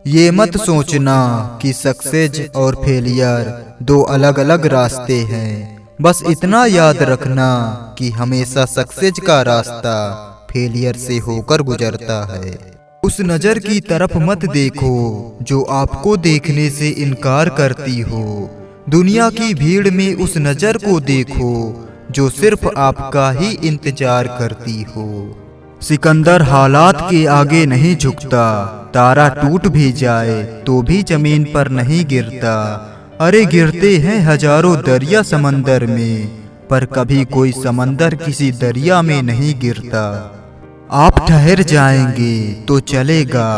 ये मत सोचना कि सक्सेस और फेलियर दो अलग अलग रास्ते हैं। बस इतना याद रखना कि हमेशा सक्सेस का रास्ता फेलियर से होकर गुजरता है। उस नज़र की तरफ मत देखो जो आपको देखने से इनकार करती हो। दुनिया की भीड़ में उस नज़र को देखो जो सिर्फ आपका ही इंतजार करती हो। सिकंदर हालात के आगे नहीं झुकता, तारा टूट भी जाए तो भी जमीन पर नहीं गिरता। अरे गिरते हैं हजारों दरिया समंदर में, पर कभी कोई समंदर किसी दरिया में नहीं गिरता। आप ठहर जाएंगे तो चलेगा,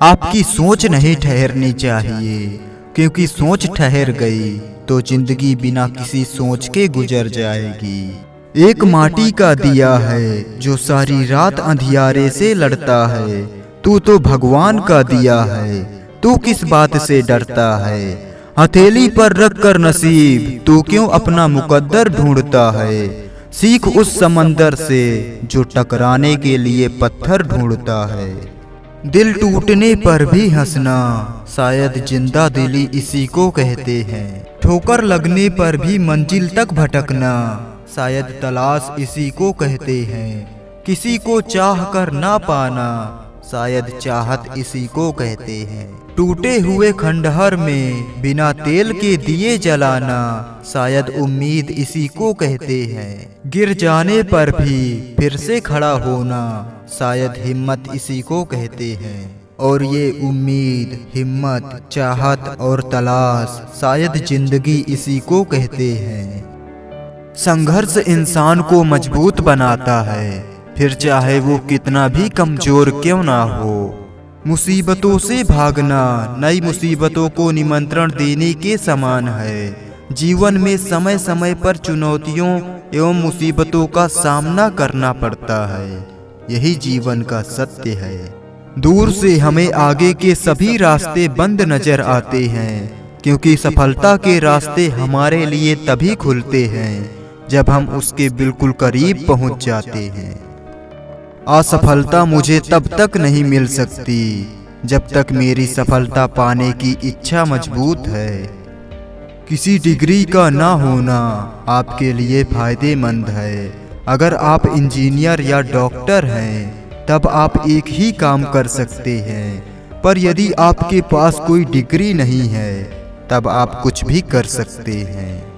आपकी सोच नहीं ठहरनी चाहिए, क्योंकि सोच ठहर गई तो जिंदगी बिना किसी सोच के गुजर जाएगी। एक माटी का दिया है जो सारी रात अंधियारे से लड़ता है। तू तो भगवान का दिया है, तू किस बात से डरता है। हथेली पर रख कर नसीब तू क्यों अपना मुकद्दर ढूंढता है। सीख उस समंदर से जो टकराने के लिए पत्थर ढूंढता है। दिल टूटने पर भी हंसना, शायद जिंदा दिली इसी को कहते हैं। ठोकर लगने पर भी मंजिल तक भटकना, शायद तलाश इसी को कहते हैं। किसी को चाह कर ना पाना, शायद चाहत इसी को कहते हैं। टूटे हुए खंडहर में बिना तेल के दिए जलाना, शायद उम्मीद इसी को कहते हैं। गिर जाने पर भी फिर से खड़ा होना, शायद हिम्मत इसी को कहते हैं। और ये उम्मीद, हिम्मत, चाहत और तलाश शायद जिंदगी इसी को कहते हैं। संघर्ष इंसान को मजबूत बनाता है, फिर चाहे वो कितना भी कमजोर क्यों ना हो। मुसीबतों से भागना नई मुसीबतों को निमंत्रण देने के समान है। जीवन में समय समय पर चुनौतियों एवं मुसीबतों का सामना करना पड़ता है, यही जीवन का सत्य है। दूर से हमें आगे के सभी रास्ते बंद नजर आते हैं, क्योंकि सफलता के रास्ते हमारे लिए तभी खुलते हैं जब हम उसके बिल्कुल करीब पहुंच जाते हैं। असफलता मुझे तब तक नहीं मिल सकती जब तक मेरी सफलता पाने की इच्छा मजबूत है। किसी डिग्री का ना होना आपके लिए फायदेमंद है। अगर आप इंजीनियर या डॉक्टर हैं तब आप एक ही काम कर सकते हैं, पर यदि आपके पास कोई डिग्री नहीं है तब आप कुछ भी कर सकते हैं।